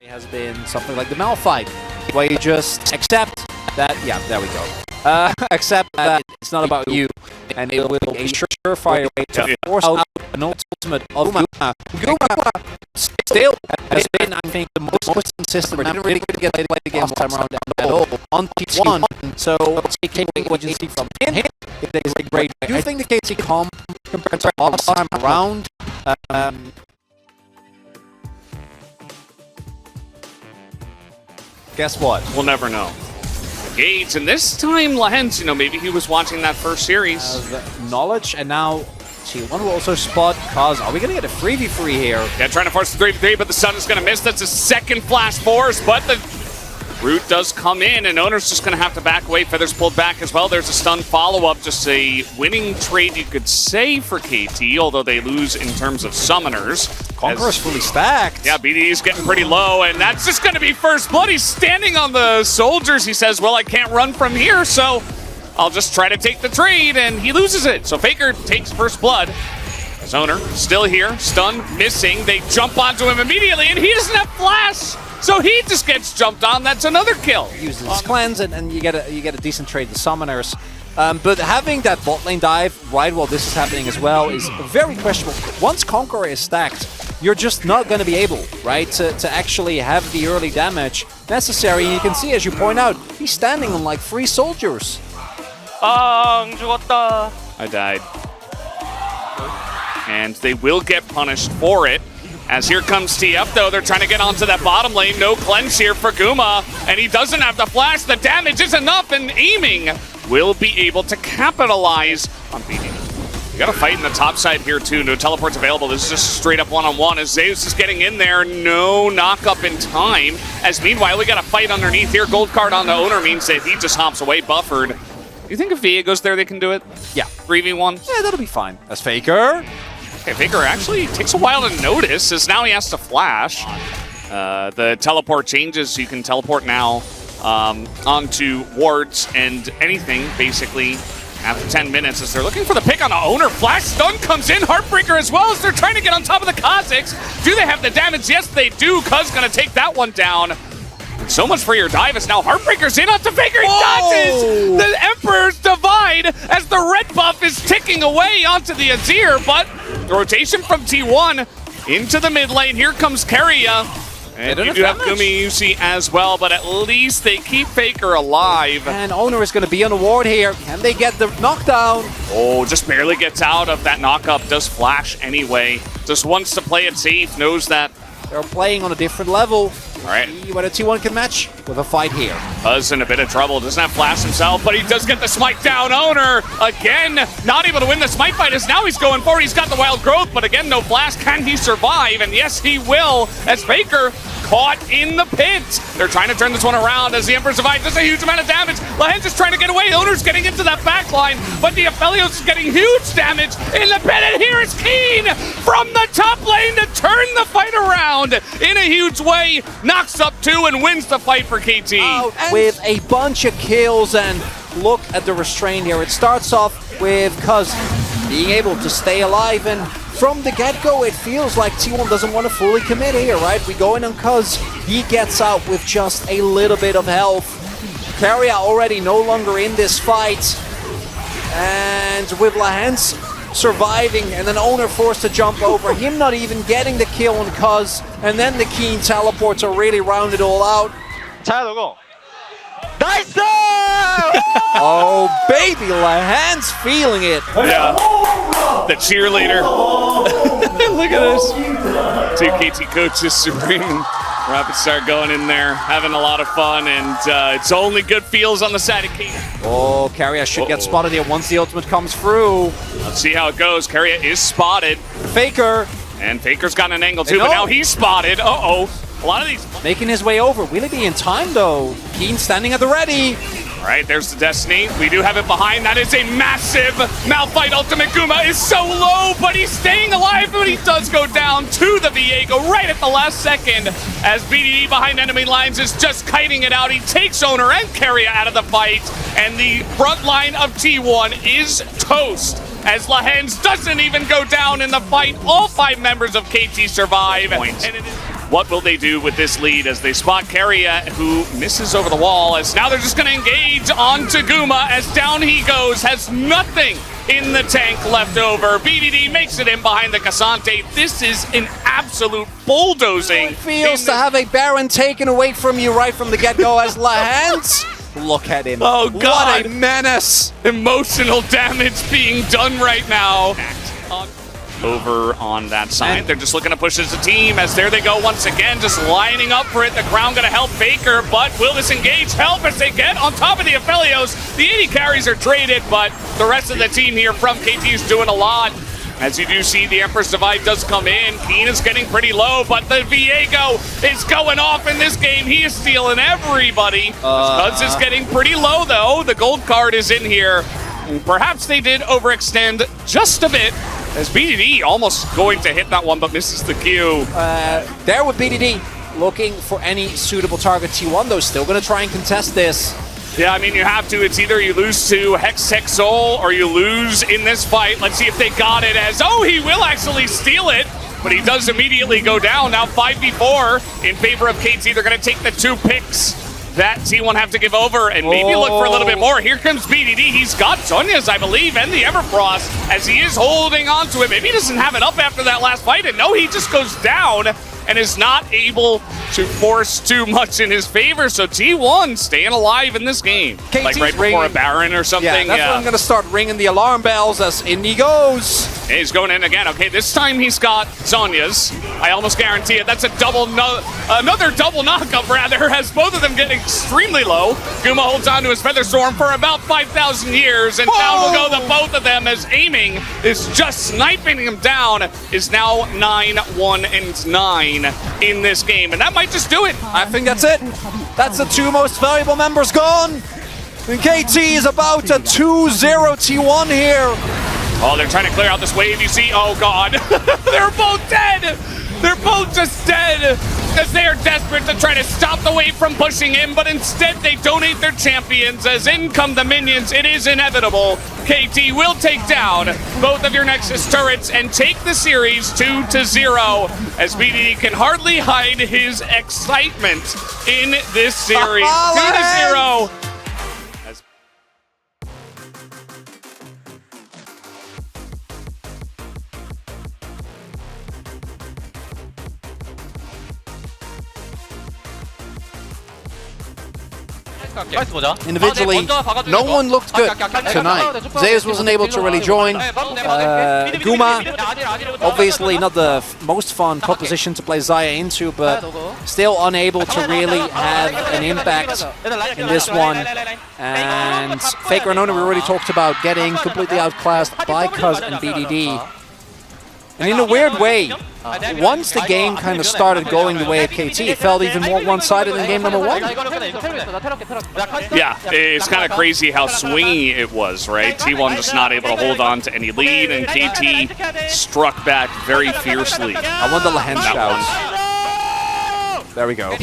It has been something like the Malphite, where you just accept that, yeah, there we go. Accept that it's not about you, and it will be a surefire way to force out an ultimate of Guma. Guma still has been, I think, the most consistent. Didn't really get to play the game last time around at all on T1. So taking what you see from him, it is a great way. Do you think the KT comp compared to last time around? Guess what? We'll never know. Gates, and this time Lehens, maybe he was watching that first series. Knowledge, and now T1 will also spot Cuz. Are we going to get a 3v3 here? Yeah, trying to force the 3v3, but the Sun is going to miss. That's a second flash force, but the root does come in, and Oner's just going to have to back away. Feathers pulled back as well. There's a stun follow-up, just a winning trade, you could say, for KT, although they lose in terms of summoners. Conqueror's fully stacked. Yeah, Bdd is getting pretty low, and that's just going to be first blood. He's standing on the soldiers. He says, well, I can't run from here, so I'll just try to take the trade, and he loses it. So Faker takes first blood. As Oner still here, stun, missing. They jump onto him immediately, and he doesn't have flash. So he just gets jumped on. That's another kill. Uses his cleanse, and you get a decent trade with summoners. But having that bot lane dive right while this is happening as well is very questionable. Once Conqueror is stacked, you're just not going to be able, right, to actually have the early damage necessary. And you can see, as you point out, he's standing on like 3 soldiers. I died. And they will get punished for it. As here comes TF, though, they're trying to get onto that bottom lane. No cleanse here for Guma, and he doesn't have the flash. The damage is enough, and aiming will be able to capitalize on Bdd. You got to fight in the top side here, too. No teleports available. This is just straight up one-on-one as Zeus is getting in there. No knock-up in time. As meanwhile, we got to fight underneath here. Gold card on the Oner means that he just hops away buffered. You think if VA goes there, they can do it? Yeah. 3v1? Yeah, that'll be fine. As Faker. Okay, Faker actually takes a while to notice, as now he has to flash. The teleport changes, so you can teleport now onto wards and anything, basically, after 10 minutes, as they're looking for the pick on the Oner. Flash stun comes in, Heartbreaker as well, as they're trying to get on top of the Kazakhs. Do they have the damage? Yes, they do. Cuz gonna take that one down. And so much for your dive, as now Heartbreaker's in onto Faker. He dodges the Emperor's Divide as the red buff is ticking away onto the Azir, but the rotation from T1 into the mid lane. Here comes Keria. And you do have Gumi Yusi as well, but at least they keep Faker alive. And Oner is going to be on the ward here. Can they get the knockdown? Oh, just barely gets out of that knockup. Does flash anyway. Just wants to play it safe. Knows that they're playing on a different level. All right. Whether T1 can match with a fight here. Buzz in a bit of trouble. Doesn't have flash himself, but he does get the smite down. Oner, again, not able to win the smite fight, as now he's going forward. He's got the wild growth, but again, no flash. Can he survive? And yes, he will, as Faker caught in the pit. They're trying to turn this one around as the Emperor's Divide does a huge amount of damage. Lehens is trying to get away. Oner's getting into that back line, but the Aphelios is getting huge damage in the pit. And here is Keen from the top lane to turn the fight around in a huge way. Knocks up 2 and wins the fight for KT. With a bunch of kills, and look at the restraint here. It starts off with Cuz being able to stay alive, and from the get-go, it feels like T1 doesn't want to fully commit here, right? We go in on Cuz. He gets out with just a little bit of health. Keria already no longer in this fight. And with Lehens surviving, and then Oner forced to jump over, him not even getting the kill on Cuz, and then the Keen teleports are really round it all out. Nice! Oh, baby, Lehens feeling it. Yeah, the cheerleader. Look at this. 2 KT coaches, Supreme and Rapid Star going in there, having a lot of fun, and it's only good feels on the side of KT. Oh, Keria should get spotted here once the ultimate comes through. Let's see how it goes. Keria is spotted. Faker. And Faker's got an angle too, but now he's spotted. Uh-oh. A lot of these... Making his way over. Will he be in time, though? Keen standing at the ready. All right, there's the Destiny. We do have it behind. That is a massive Malphite ultimate. Guma is so low, but he's staying alive, but he does go down to the Viego right at the last second as Bdd behind enemy lines is just kiting it out. He takes Oner and Keria out of the fight, and the front line of T1 is toast. As Lehens doesn't even go down in the fight. All 5 members of KT survive. And it is What will they do with this lead as they spot Keria, who misses over the wall, as now they're just going to engage onto Guma as down he goes, has nothing in the tank left over. Bdd makes it in behind the Cassante. This is an absolute bulldozing. It feels to have a Baron taken away from you right from the get-go as Lahant. Look at him. Oh, God. What a menace. Emotional damage being done right now. Over on that side. They're just looking to push as a team, as there they go once again, just lining up for it. The ground gonna help Faker, but will this engage help as they get on top of the Aphelios? The 80 carries are traded, but the rest of the team here from KT is doing a lot. As you do see, the Empress Divide does come in. Keen is getting pretty low, but the Viego is going off in this game. He is stealing everybody. Cuz is getting pretty low, though. The gold card is in here. Perhaps they did overextend just a bit, as Bdd almost going to hit that one, but misses the Q. There with Bdd looking for any suitable target. T1, though, still going to try and contest this. Yeah, I mean, you have to. It's either you lose to Hex Soul or you lose in this fight. Let's see if they got it as, oh, he will actually steal it, but he does immediately go down. Now 5v4 in favor of KT. They're going to take the 2 picks that T1 have to give over and maybe look for a little bit more. Here comes Bdd. He's got Sonya's, I believe, and the Everfrost as he is holding on to it. Maybe he doesn't have it up after that last fight, and no, he just goes down and is not able to force too much in his favor. So T1 staying alive in this game. KT's like right before a Baron or something. Yeah, that's when I'm going to start ringing the alarm bells as in he goes. He's going in again. Okay, this time he's got Sonya's. I almost guarantee it. That's a double, another double knockup rather, as both of them get extremely low. Guma holds on to his Feather Storm for about 5,000 years, and down will go the both of them as aiming is just sniping him down. Is now 9-1-9 in this game, and that might just do it. I think that's it. That's the 2 most valuable members gone. And KT is about to 2-0 T1 here. Oh, they're trying to clear out this wave, you see. Oh, God. They're both dead. They're both just dead as they are desperate to try to stop the wave from pushing in, but instead they donate their champions as in come the minions. It is inevitable. KT will take down both of your Nexus turrets and take the series 2-0 as Bdd can hardly hide his excitement in this series. 2-0. Individually, no one looked good tonight. Zeus wasn't able to really join. Guma, obviously not the most fun composition to play Xayah into, but still unable to really have an impact in this one. And Faker and Oner, we already talked about getting completely outclassed by Cuz and Bdd. And in a weird way, once the game kind of started going the way of KT, it felt even more one-sided than game number 1. Yeah, it's kind of crazy how swingy it was, right? T1 just not able to hold on to any lead, and KT struck back very fiercely. I want the Lahant shout. There we go.